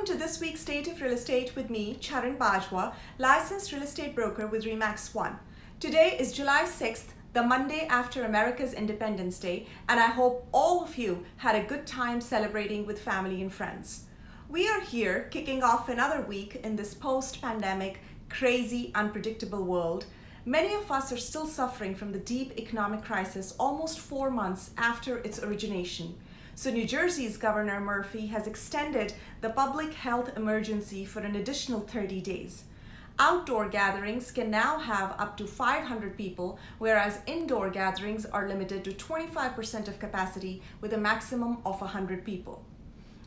Welcome to this week's State of Real Estate with me, Charan Bajwa, licensed real estate broker with RE/MAX I. Today is July 6th, the Monday after America's Independence Day, and I hope all of you had a good time celebrating with family and friends. We are here kicking off another week in this post-pandemic, crazy, unpredictable world. Many of us are still suffering from the deep economic crisis almost 4 months after its origination. So New Jersey's Governor Murphy has extended the public health emergency for an additional 30 days. Outdoor gatherings can now have up to 500 people, whereas indoor gatherings are limited to 25% of capacity with a maximum of 100 people.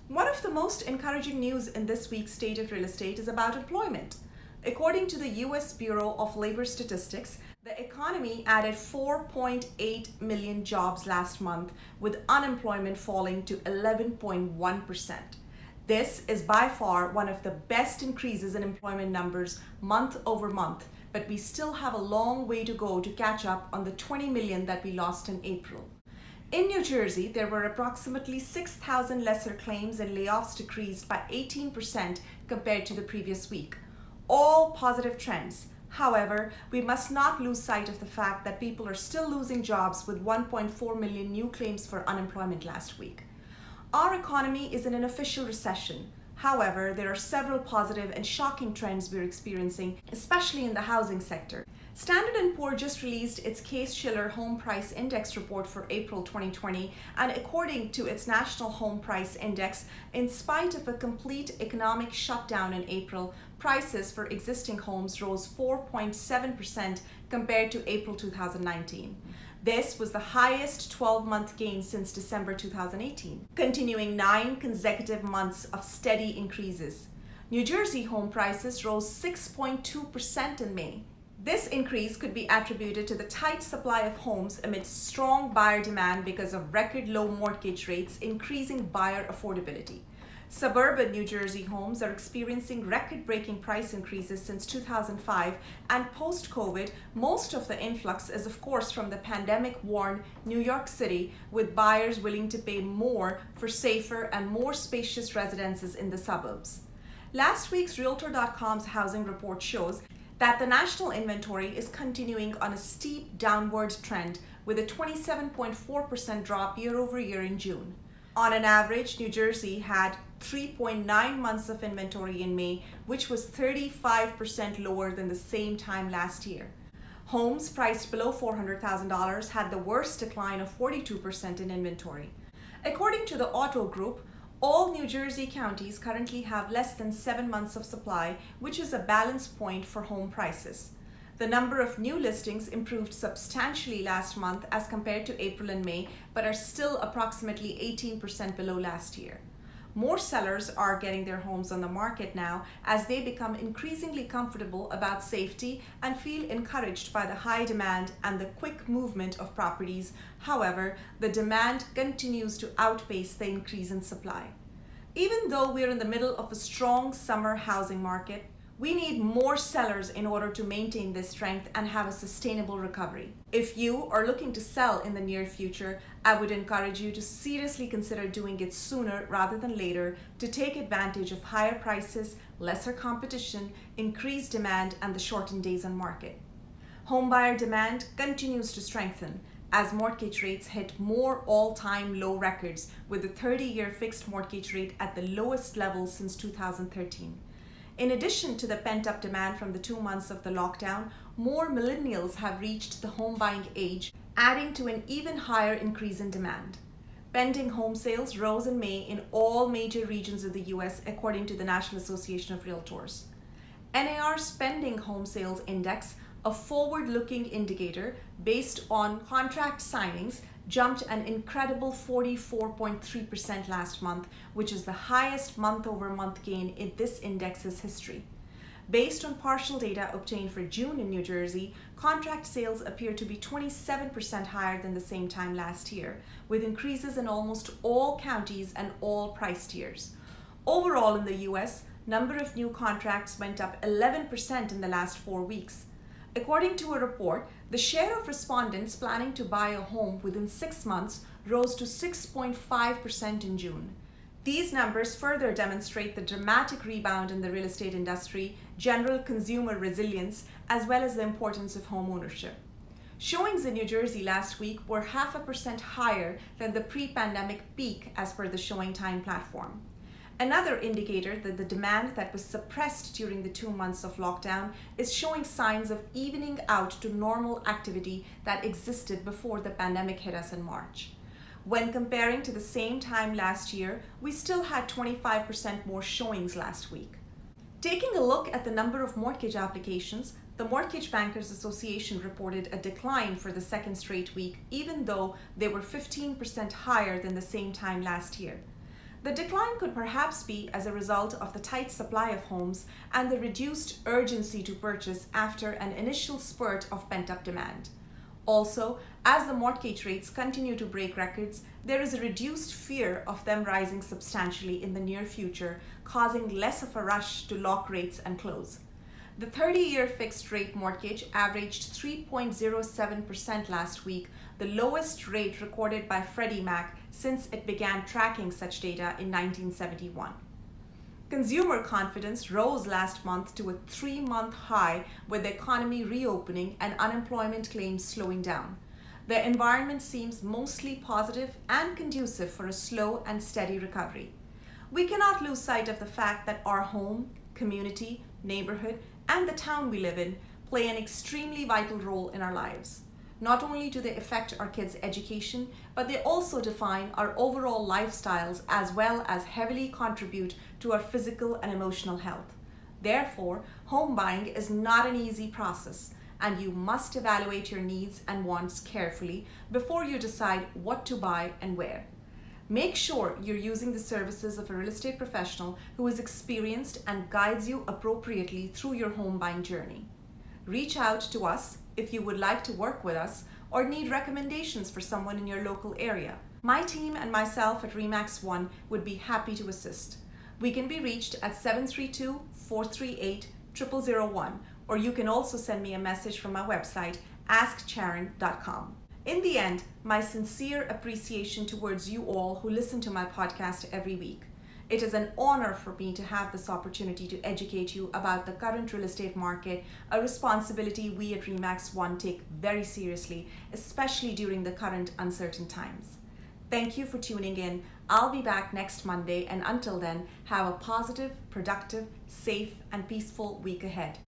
One of the most encouraging news in this week's State of Real Estate is about employment. According to the U.S. Bureau of Labor Statistics, the economy added 4.8 million jobs last month, with unemployment falling to 11.1%. This is by far one of the best increases in employment numbers month over month, but we still have a long way to go to catch up on the 20 million that we lost in April. In New Jersey, there were approximately 6,000 lesser claims and layoffs decreased by 18% compared to the previous week. All positive trends. However, we must not lose sight of the fact that people are still losing jobs with 1.4 million new claims for unemployment last week. Our economy is in an official recession. However, there are several positive and shocking trends we're experiencing, especially in the housing sector. Standard & Poor just released its Case-Shiller Home Price Index report for April 2020, and according to its National Home Price Index, in spite of a complete economic shutdown in April, prices for existing homes rose 4.7% compared to April 2019. This was the highest 12-month gain since December 2018, continuing 9 consecutive months of steady increases. New Jersey home prices rose 6.2% in May. This increase could be attributed to the tight supply of homes amidst strong buyer demand because of record low mortgage rates, increasing buyer affordability. Suburban New Jersey homes are experiencing record-breaking price increases since 2005, and post-COVID, most of the influx is of course from the pandemic-worn New York City, with buyers willing to pay more for safer and more spacious residences in the suburbs. Last week's Realtor.com's housing report shows that the national inventory is continuing on a steep downward trend, with a 27.4% drop year over year in June. On an average, New Jersey had 3.9 months of inventory in May, which was 35% lower than the same time last year. Homes priced below $400,000 had the worst decline of 42% in inventory. According to the Auto Group, all New Jersey counties currently have less than 7 months of supply, which is a balance point for home prices. The number of new listings improved substantially last month as compared to April and May, but are still approximately 18% below last year. More sellers are getting their homes on the market now as they become increasingly comfortable about safety and feel encouraged by the high demand and the quick movement of properties. However, the demand continues to outpace the increase in supply. Even though we're in the middle of a strong summer housing market, we need more sellers in order to maintain this strength and have a sustainable recovery. If you are looking to sell in the near future, I would encourage you to seriously consider doing it sooner rather than later to take advantage of higher prices, lesser competition, increased demand, and the shortened days on market. Homebuyer demand continues to strengthen as mortgage rates hit more all-time low records, with the 30-year fixed mortgage rate at the lowest level since 2013. In addition to the pent-up demand from the 2 months of the lockdown, more millennials have reached the home buying age, adding to an even higher increase in demand. Pending home sales rose in May in all major regions of the U.S., according to the National Association of Realtors. NAR's Pending Home Sales Index, a forward-looking indicator based on contract signings, jumped an incredible 44.3% last month, which is the highest month-over-month gain in this index's history. Based on partial data obtained for June in New Jersey, contract sales appear to be 27% higher than the same time last year, with increases in almost all counties and all price tiers. Overall in the U.S., number of new contracts went up 11% in the last 4 weeks. According to a report, the share of respondents planning to buy a home within 6 months rose to 6.5% in June. These numbers further demonstrate the dramatic rebound in the real estate industry, general consumer resilience, as well as the importance of home ownership. Showings in New Jersey last week were 0.5% higher than the pre-pandemic peak as per the Showing Time platform. Another indicator that the demand that was suppressed during the 2 months of lockdown is showing signs of evening out to normal activity that existed before the pandemic hit us in March. When comparing to the same time last year, we still had 25% more showings last week. Taking a look at the number of mortgage applications, the Mortgage Bankers Association reported a decline for the second straight week, even though they were 15% higher than the same time last year. The decline could perhaps be as a result of the tight supply of homes and the reduced urgency to purchase after an initial spurt of pent-up demand. Also, as the mortgage rates continue to break records, there is a reduced fear of them rising substantially in the near future, causing less of a rush to lock rates and close. The 30-year fixed rate mortgage averaged 3.07% last week, the lowest rate recorded by Freddie Mac since it began tracking such data in 1971. Consumer confidence rose last month to a 3-month high with the economy reopening and unemployment claims slowing down. The environment seems mostly positive and conducive for a slow and steady recovery. We cannot lose sight of the fact that our home, community, neighborhood, and the town we live in play an extremely vital role in our lives. Not only do they affect our kids' education, but they also define our overall lifestyles as well as heavily contribute to our physical and emotional health. Therefore, home buying is not an easy process, and you must evaluate your needs and wants carefully before you decide what to buy and where. Make sure you're using the services of a real estate professional who is experienced and guides you appropriately through your home buying journey. Reach out to us if you would like to work with us or need recommendations for someone in your local area. My team and myself at RE/MAX I would be happy to assist. We can be reached at 732-438-0001, or you can also send me a message from my website, askcharan.com. In the end, my sincere appreciation towards you all who listen to my podcast every week. It is an honor for me to have this opportunity to educate you about the current real estate market, a responsibility we at RE/MAX I take very seriously, especially during the current uncertain times. Thank you for tuning in. I'll be back next Monday, and until then, have a positive, productive, safe, and peaceful week ahead.